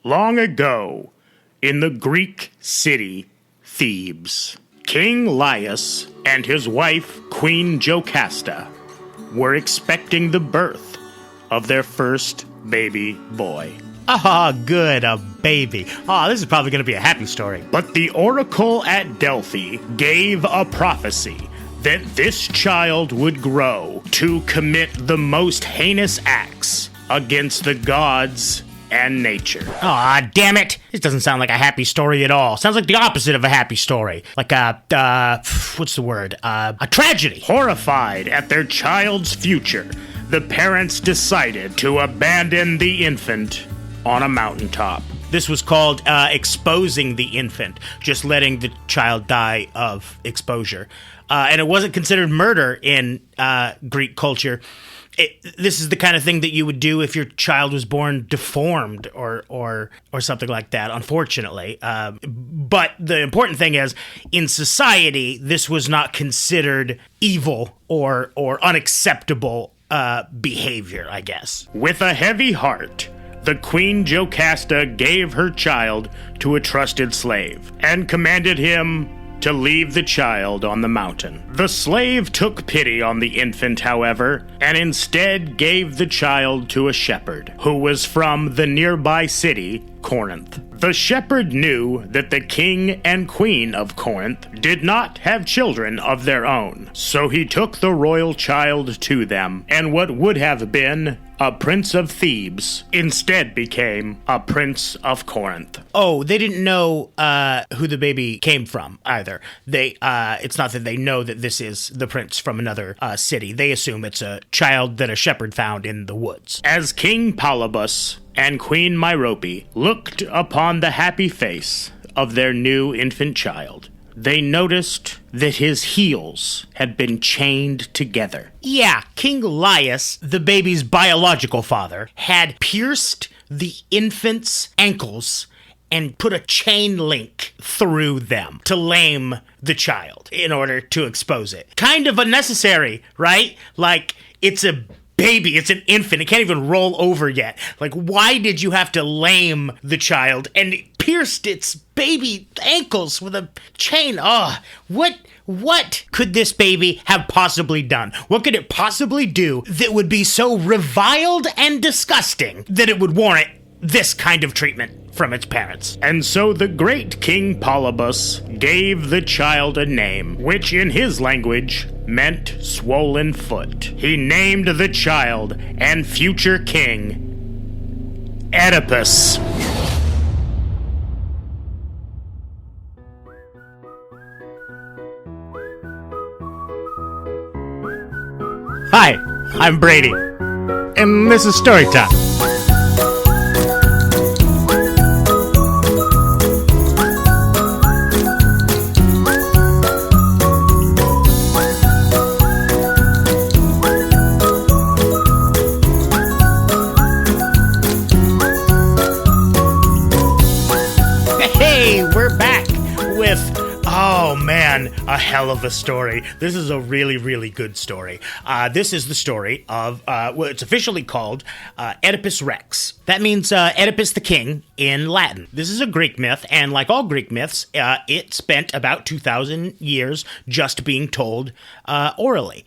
Long ago, in the Greek city Thebes, King Laius and his wife, Queen Jocasta, were expecting the birth of their first baby boy. Ah, good, a baby. This is probably going to be a happy story. But the oracle at Delphi gave a prophecy that this child would grow to commit the most heinous acts against the gods and nature. Damn it. This doesn't sound like a happy story at all. Sounds like the opposite of a happy story. Like what's the word? A tragedy. Horrified at their child's future, the parents decided to abandon the infant on a mountaintop. This was called exposing the infant, just letting the child die of exposure. And it wasn't considered murder in Greek culture. This is the kind of thing that you would do if your child was born deformed or something like that, unfortunately. But the important thing is, in society, this was not considered evil or unacceptable behavior, I guess. With a heavy heart, the Queen Jocasta gave her child to a trusted slave and commanded him to leave the child on the mountain. The slave took pity on the infant, however, and instead gave the child to a shepherd who was from the nearby city, Corinth. The shepherd knew that the king and queen of Corinth did not have children of their own, so he took the royal child to them, and what would have been a prince of Thebes instead became a prince of Corinth. Oh, they didn't know who the baby came from either. It's not that they know that this is the prince from another city. They assume it's a child that a shepherd found in the woods. As King Polybus and Queen Myrope looked upon the happy face of their new infant child, they noticed that his heels had been chained together. Yeah, King Laius, the baby's biological father, had pierced the infant's ankles and put a chain link through them to lame the child in order to expose it. Kind of unnecessary, right? Like, it's a baby, it's an infant, it can't even roll over yet. Like, why did you have to lame the child and pierced its baby ankles with a chain? What could this baby have possibly done? What could it possibly do that would be so reviled and disgusting that it would warrant this kind of treatment from its parents? And so the great King Polybus gave the child a name, which in his language meant swollen foot. He named the child and future king Oedipus. Hi, I'm Brady, and this is Storytime. Hey, we're back with, oh man, a hell of a story. This is a really, really good story. This is the story of, it's officially called Oedipus Rex. That means Oedipus the King in Latin. This is a Greek myth, and like all Greek myths, it spent about 2,000 years just being told orally,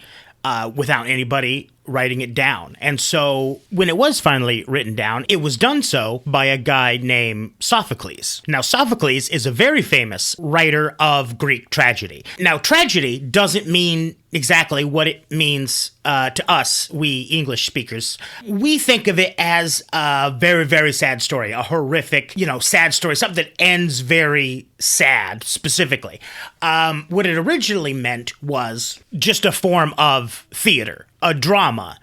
without anybody writing it down. And so when it was finally written down, it was done so by a guy named Sophocles. Now, Sophocles is a very famous writer of Greek tragedy. Now, tragedy doesn't mean exactly what it means to us, we English speakers. We think of it as a very, very sad story, a horrific, sad story, something that ends very sad, specifically. What it originally meant was just a form of theater, a drama,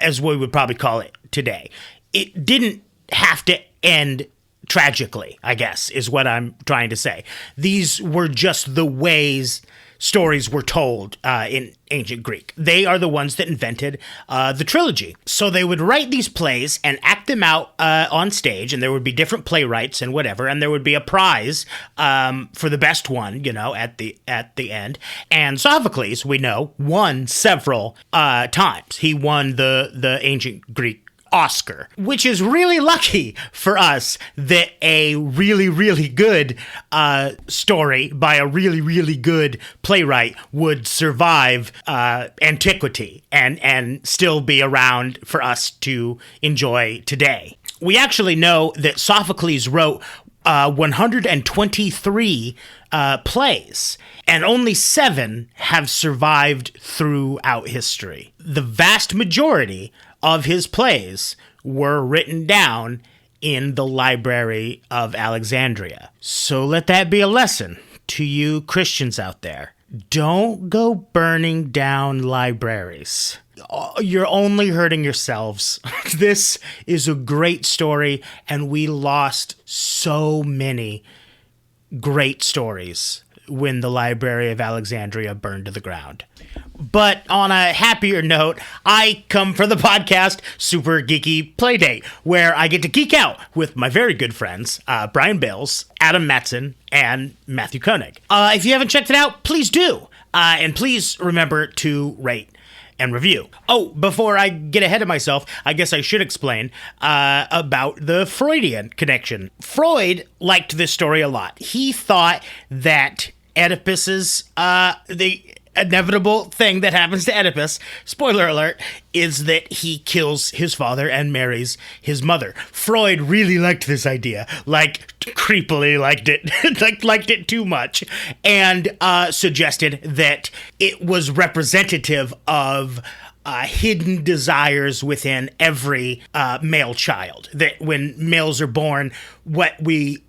as we would probably call it today. It didn't have to end tragically, I guess, is what I'm trying to say. These were just the ways stories were told in ancient Greek. They are the ones that invented the trilogy. So they would write these plays and act them out on stage, and there would be different playwrights and whatever, and there would be a prize for the best one, at the end. And Sophocles, we know, won several times. He won the ancient Greek Oscar, which is really lucky for us that a really, really good story by a really, really good playwright would survive antiquity and still be around for us to enjoy today. We actually know that Sophocles wrote 123 plays, and only 7 have survived throughout history. The vast majority of his plays were written down in the Library of Alexandria. So let that be a lesson to you Christians out there. Don't go burning down libraries. You're only hurting yourselves. This is a great story, and we lost so many great stories when the Library of Alexandria burned to the ground. But on a happier note, I come for the podcast Super Geeky Playdate, where I get to geek out with my very good friends, Brian Bales, Adam Matson, and Matthew Koenig. If you haven't checked it out, please do. And please remember to rate and review. Oh, before I get ahead of myself, I guess I should explain about the Freudian connection. Freud liked this story a lot. He thought that Oedipus's, the inevitable thing that happens to Oedipus, spoiler alert, is that he kills his father and marries his mother. Freud really liked this idea, creepily liked it, liked it too much, and suggested that it was representative of hidden desires within every male child. That when males are born, what we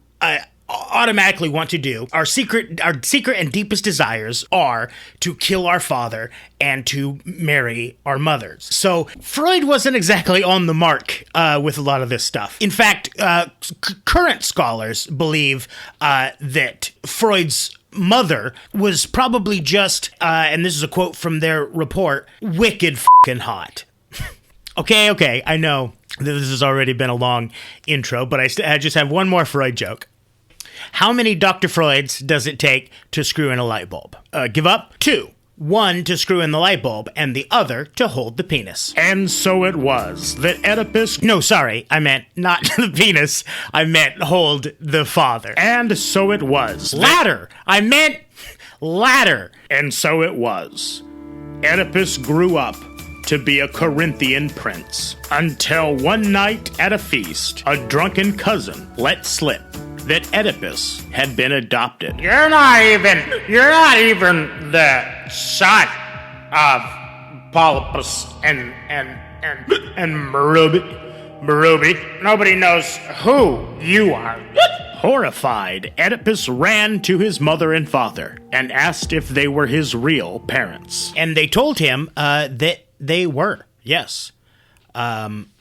automatically want to do, our secret and deepest desires are to kill our father and to marry our mothers. So Freud wasn't exactly on the mark with a lot of this stuff. In fact, current scholars believe that Freud's mother was probably just, and this is a quote from their report, wicked fucking hot. Okay, I know that this has already been a long intro, but I just have one more Freud joke. How many Dr. Freuds does it take to screw in a light bulb? Give up? 2. 1 to screw in the light bulb, and the other to hold the penis. And so it was that Oedipus... No, sorry, I meant not the penis. I meant hold the father. And so it was... Ladder! I meant ladder! And so it was. Oedipus grew up to be a Corinthian prince, until one night at a feast, a drunken cousin let slip that Oedipus had been adopted. You're not even the son of Polypus and Merope. Nobody knows who you are. Horrified, Oedipus ran to his mother and father and asked if they were his real parents. And they told him that they were, yes.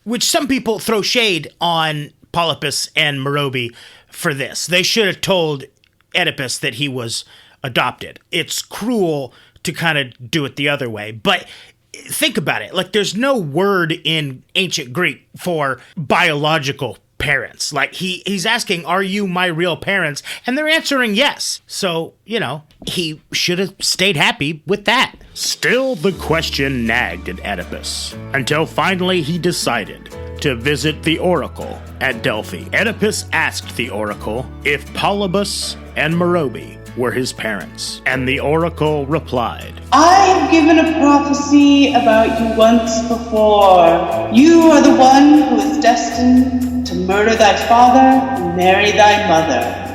Which some people throw shade on Polypus and Merope for this. They should have told Oedipus that he was adopted. It's cruel to kind of do it the other way, but think about it. There's no word in ancient Greek for biological parents. He's asking, are you my real parents? And they're answering yes. So, he should have stayed happy with that. Still, the question nagged at Oedipus, until finally he decided to visit the oracle at Delphi. Oedipus asked the oracle if Polybus and Merope were his parents, and the oracle replied, I have given a prophecy about you once before. You are the one who is destined to murder thy father and marry thy mother.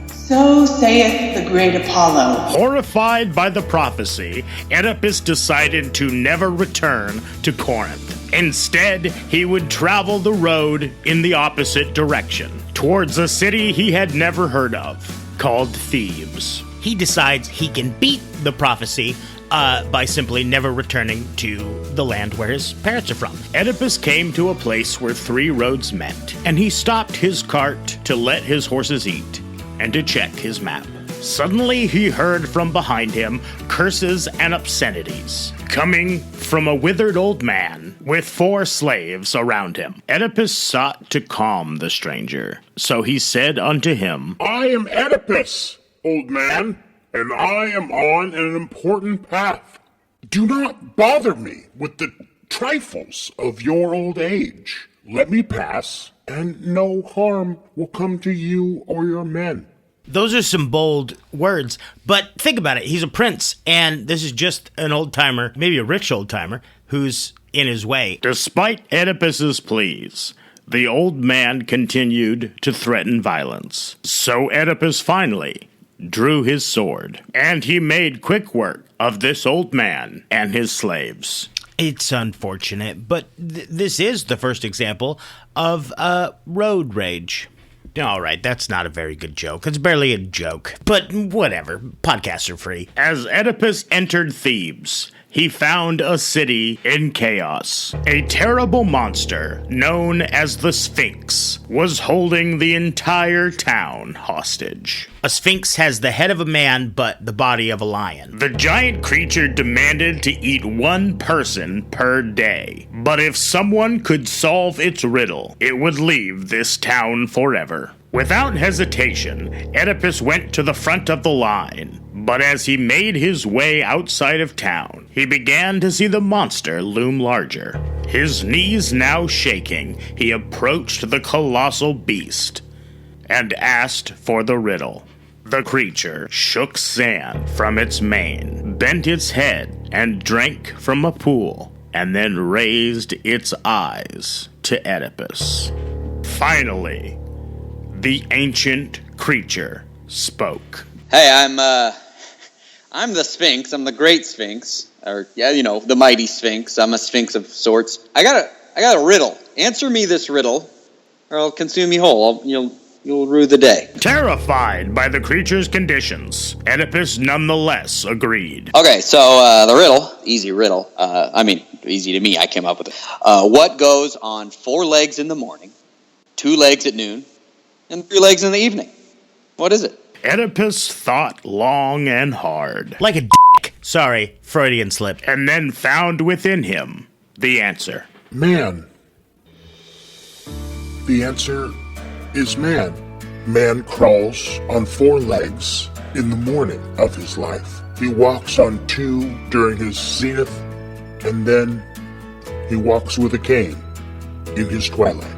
So saith the great Apollo. Horrified by the prophecy, Oedipus decided to never return to Corinth. Instead, he would travel the road in the opposite direction, towards a city he had never heard of, called Thebes. He decides he can beat the prophecy by simply never returning to the land where his parents are from. Oedipus came to a place where 3 roads met, and he stopped his cart to let his horses eat and to check his map. Suddenly he heard from behind him curses and obscenities, coming from a withered old man with 4 slaves around him. Oedipus sought to calm the stranger, so he said unto him, I am Oedipus, old man, and I am on an important path. Do not bother me with the trifles of your old age. Let me pass, and no harm will come to you or your men. Those are some bold words, but think about it. He's a prince, and this is just an old-timer, maybe a rich old-timer, who's in his way. Despite Oedipus's pleas, the old man continued to threaten violence. So Oedipus finally drew his sword, and he made quick work of this old man and his slaves. It's unfortunate, but this is the first example of road rage. All right, that's not a very good joke. It's barely a joke. But whatever, podcasts are free. As Oedipus entered Thebes, he found a city in chaos. A terrible monster known as the Sphinx was holding the entire town hostage. A sphinx has the head of a man, but the body of a lion. The giant creature demanded to eat one person per day. But if someone could solve its riddle, it would leave this town forever. Without hesitation, Oedipus went to the front of the line. But as he made his way outside of town, he began to see the monster loom larger. His knees now shaking, he approached the colossal beast and asked for the riddle. The creature shook sand from its mane, bent its head, and drank from a pool, and then raised its eyes to Oedipus. Finally, the ancient creature spoke. Hey, I'm the Sphinx. I'm the Great Sphinx, or the Mighty Sphinx. I'm a Sphinx of sorts. I got a riddle. Answer me this riddle, or I'll consume you whole. You'll rue the day. Terrified by the creature's conditions, Oedipus nonetheless agreed. Okay, so the riddle, easy riddle. Easy to me. I came up with it. What goes on 4 legs in the morning, 2 legs at noon, and 3 legs in the evening? What is it? Oedipus thought long and hard. Like a dick. Sorry, Freudian slip. And then found within him the answer. Man. The answer is man. Man crawls on 4 legs in the morning of his life. He walks on 2 during his zenith, and then he walks with a cane in his twilight.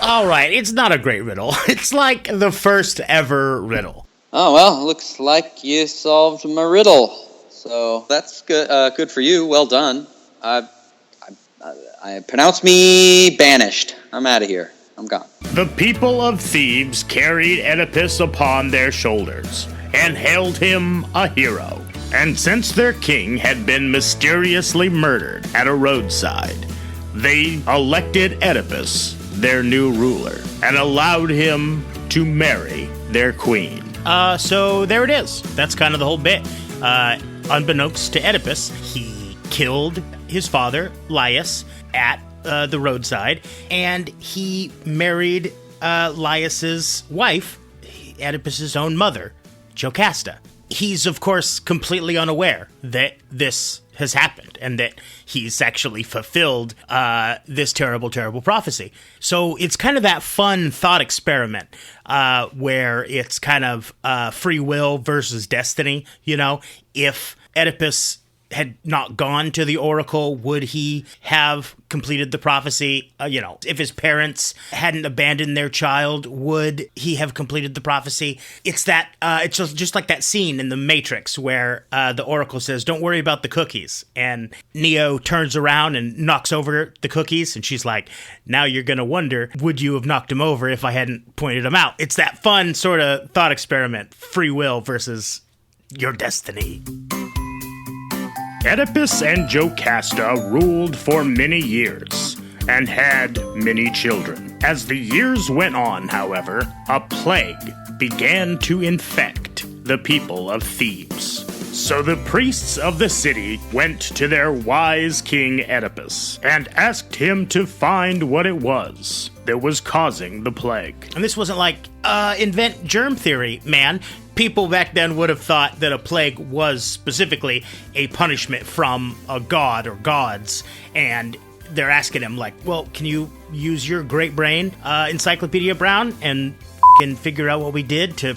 All right, it's not a great riddle. It's like the first ever riddle. Oh, well, looks like you solved my riddle. So that's good. Good for you. Well done. I pronounce me banished. I'm out of here. I'm gone. The people of Thebes carried Oedipus upon their shoulders and hailed him a hero. And since their king had been mysteriously murdered at a roadside, they elected Oedipus their new ruler and allowed him to marry their queen. So there it is. That's kind of the whole bit. Unbeknownst to Oedipus, he killed his father, Laius, at the roadside, and he married Laius's wife, Oedipus's own mother, Jocasta. He's, of course, completely unaware that this has happened and that he's actually fulfilled this terrible, terrible prophecy. So it's kind of that fun thought experiment where it's kind of free will versus destiny. If Oedipus had not gone to the oracle, would he have completed the prophecy? If his parents hadn't abandoned their child, would he have completed the prophecy? It's that, it's just like that scene in The Matrix where the oracle says, "Don't worry about the cookies." And Neo turns around and knocks over the cookies. And she's like, "Now you're going to wonder, would you have knocked him over if I hadn't pointed him out?" It's that fun sort of thought experiment, free will versus your destiny. Oedipus and Jocasta ruled for many years and had many children. As the years went on, however, a plague began to infect the people of Thebes. So the priests of the city went to their wise king Oedipus and asked him to find what it was that was causing the plague. And this wasn't like, invent germ theory, man. People back then would have thought that a plague was specifically a punishment from a god or gods, and they're asking him, like, well, can you use your great brain, Encyclopedia Brown, and can figure out what we did to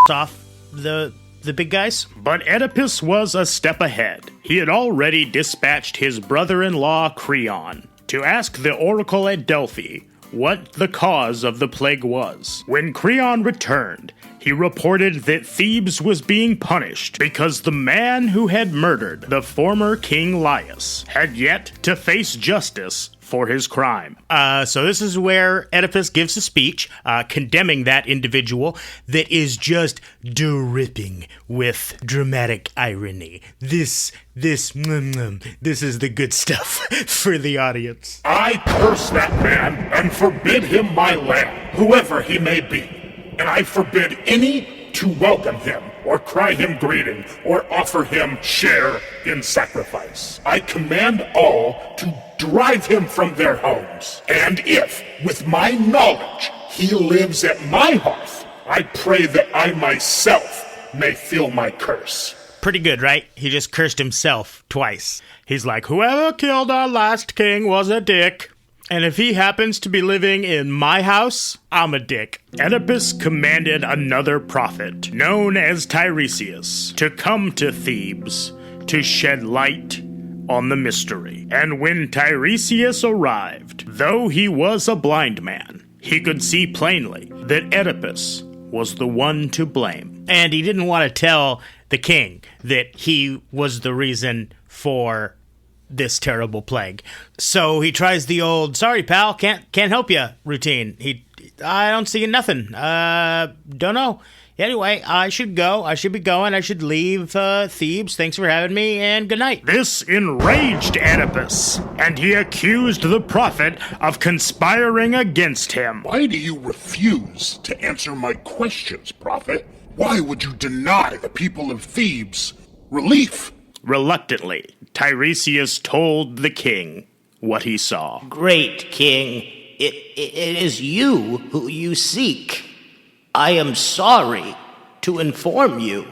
off the the big guys? But Oedipus was a step ahead. He had already dispatched his brother-in-law Creon to ask the oracle at Delphi what the cause of the plague was. When Creon returned, he reported that Thebes was being punished because the man who had murdered the former king Laius had yet to face justice for his crime. So this is where Oedipus gives a speech condemning that individual that is just dripping with dramatic irony. This is the good stuff for the audience. I curse that man and forbid him my land, whoever he may be. And I forbid any to welcome him, or cry him greeting, or offer him share in sacrifice. I command all to drive him from their homes. And if, with my knowledge, he lives at my hearth, I pray that I myself may feel my curse. Pretty good, right? He just cursed himself twice. He's like, whoever killed our last king was a dick. And if he happens to be living in my house, I'm a dick. Oedipus commanded another prophet, known as Tiresias, to come to Thebes to shed light on the mystery. And when Tiresias arrived, though he was a blind man, he could see plainly that Oedipus was the one to blame. And he didn't want to tell the king that he was the reason for this terrible plague. So he tries the old, sorry pal, can't help you routine. I don't see nothing. Don't know. Anyway, I should go. I should be going. I should leave Thebes. Thanks for having me, and good night. This enraged Oedipus, and he accused the prophet of conspiring against him. Why do you refuse to answer my questions, prophet? Why would you deny the people of Thebes relief? Reluctantly, Tiresias told the king what he saw. Great king, it is you who you seek. I am sorry to inform you,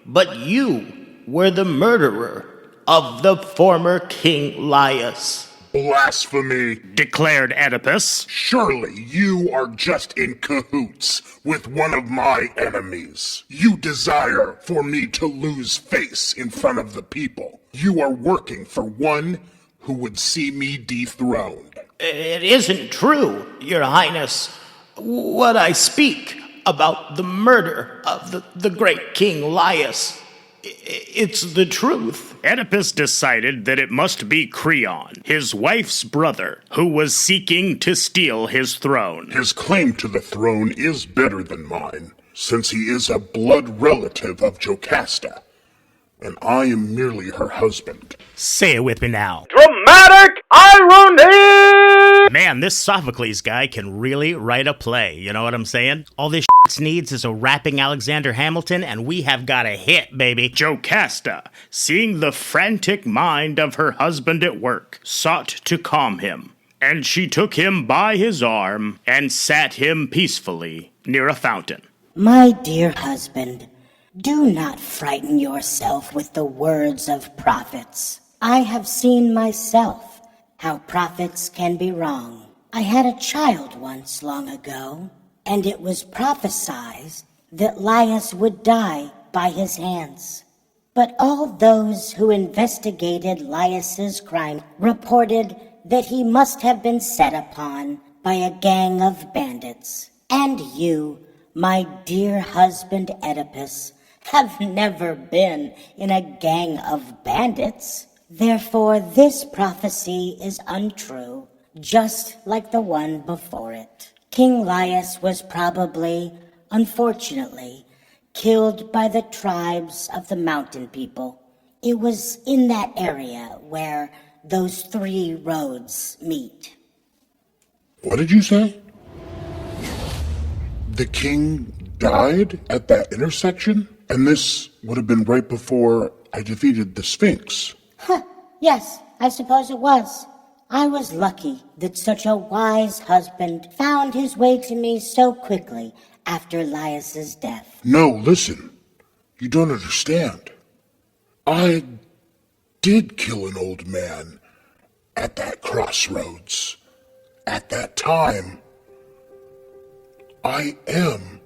but you were the murderer of the former king Laius. Blasphemy, declared Oedipus. Surely you are just in cahoots with one of my enemies. You desire for me to lose face in front of the people. You are working for one who would see me dethroned. It isn't true, Your Highness. What I speak about the murder of the great King Laius, it's the truth. Oedipus decided that it must be Creon, his wife's brother, who was seeking to steal his throne. His claim to the throne is better than mine, since he is a blood relative of Jocasta, and I am merely her husband. Say it with me now. Dramatic irony! Man, this Sophocles guy can really write a play, you know what I'm saying? All this needs is a rapping Alexander Hamilton, and we have got a hit, baby. Jocasta, seeing the frantic mind of her husband at work, sought to calm him, and she took him by his arm and sat him peacefully near a fountain. My dear husband, do not frighten yourself with the words of prophets. I have seen myself how prophets can be wrong. I had a child once long ago, and it was prophesied that Laius would die by his hands. But all those who investigated Laius's crime reported that he must have been set upon by a gang of bandits. And you, my dear husband Oedipus, have never been in a gang of bandits. Therefore, this prophecy is untrue, just like the one before it. King Laius was probably, unfortunately, killed by the tribes of the mountain people. It was in that area where those 3 roads meet. What did you say? The king died at that intersection? And this would have been right before I defeated the Sphinx. Yes, I suppose it was. I was lucky that such a wise husband found his way to me so quickly after Laius's death. No, listen. You don't understand. I did kill an old man at that crossroads. At that time. I am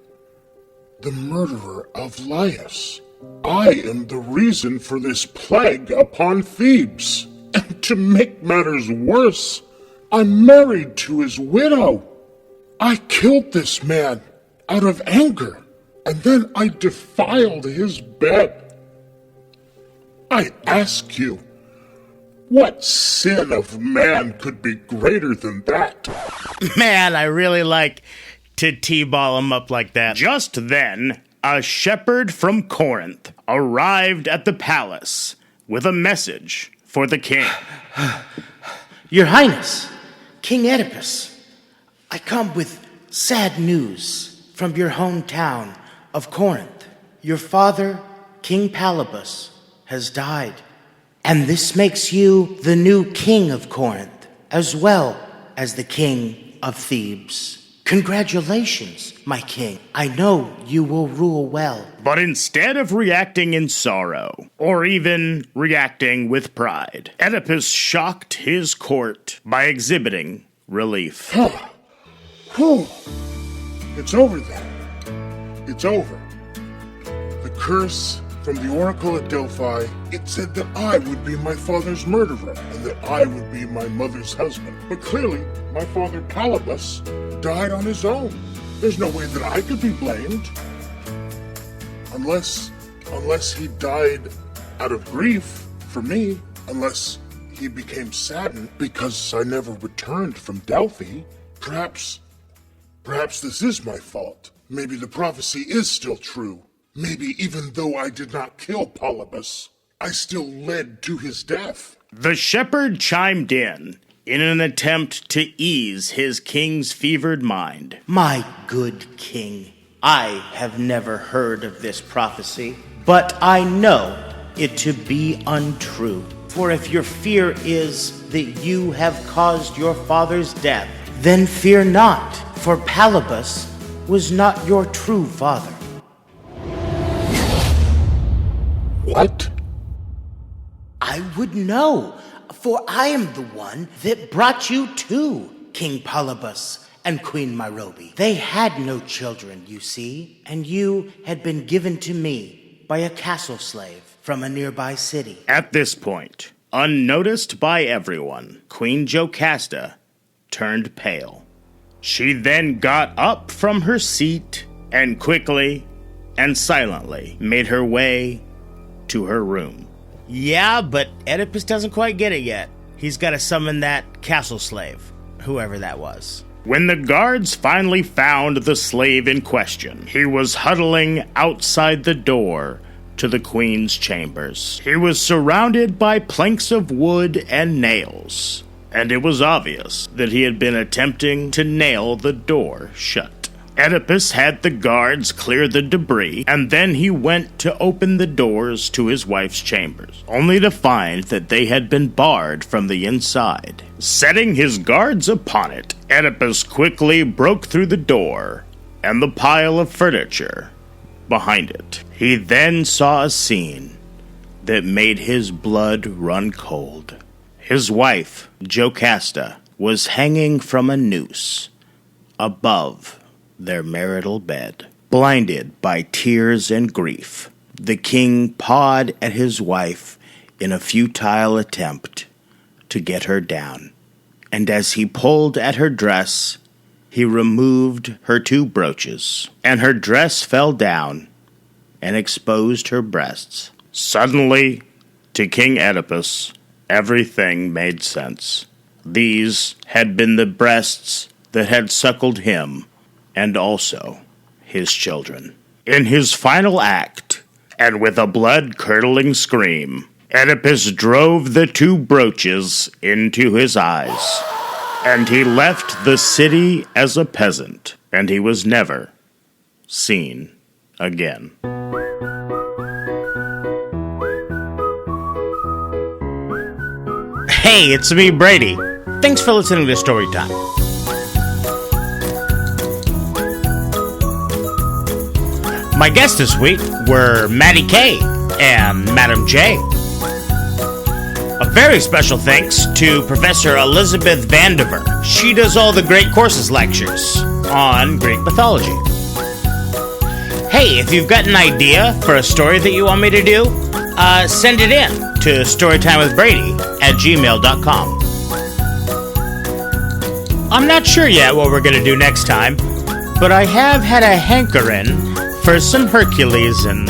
the murderer of Laius. I am the reason for this plague upon Thebes. And to make matters worse, I'm married to his widow. I killed this man out of anger, and then I defiled his bed. I ask you, what sin of man could be greater than that? Man, I really like to T-ball him up like that. Just then, a shepherd from Corinth arrived at the palace with a message for the king. Your Highness, King Oedipus, I come with sad news from your hometown of Corinth. Your father, King Polybus, has died, and this makes you the new king of Corinth, as well as the king of Thebes. Congratulations, my king. I know you will rule well. But instead of reacting in sorrow, or even reacting with pride, Oedipus shocked his court by exhibiting relief. Whew. It's over then. It's over. The curse from the oracle at Delphi, it said that I would be my father's murderer, and that I would be my mother's husband. But clearly, my father Polybus died on his own. There's no way that I could be blamed. Unless he died out of grief for me, unless he became saddened because I never returned from Delphi. Perhaps this is my fault. Maybe the prophecy is still true. Maybe even though I did not kill Polybus, I still led to his death. The shepherd chimed in an attempt to ease his king's fevered mind. My good king, I have never heard of this prophecy, but I know it to be untrue. For if your fear is that you have caused your father's death, then fear not, for Polybus was not your true father. What? I would know, for I am the one that brought you to King Polybus and Queen Myrobe. They had no children, you see, and you had been given to me by a castle slave from a nearby city. At this point, unnoticed by everyone, Queen Jocasta turned pale. She then got up from her seat and quickly and silently made her way to her room. Yeah, but Oedipus doesn't quite get it yet. He's got to summon that castle slave, whoever that was. When the guards finally found the slave in question, he was huddling outside the door to the queen's chambers. He was surrounded by planks of wood and nails, and it was obvious that he had been attempting to nail the door shut. Oedipus had the guards clear the debris, and then he went to open the doors to his wife's chambers, only to find that they had been barred from the inside. Setting his guards upon it, Oedipus quickly broke through the door and the pile of furniture behind it. He then saw a scene that made his blood run cold. His wife, Jocasta, was hanging from a noose above their marital bed. Blinded by tears and grief, the king pawed at his wife in a futile attempt to get her down. And as he pulled at her dress, he removed her 2 brooches, and her dress fell down and exposed her breasts. Suddenly, to King Oedipus, everything made sense. These had been the breasts that had suckled him and also his children. In his final act, and with a blood-curdling scream, Oedipus drove the 2 brooches into his eyes, and he left the city as a peasant, and he was never seen again. Hey, it's me, Brady. Thanks for listening to Storytime. My guests this week were Maddie K and Madam J. A very special thanks to Professor Elizabeth Vandiver. She does all the Great Courses lectures on Greek mythology. Hey, if you've got an idea for a story that you want me to do, send it in to storytimewithbrady@gmail.com. I'm not sure yet what we're going to do next time, but I have had a hankering for some Hercules and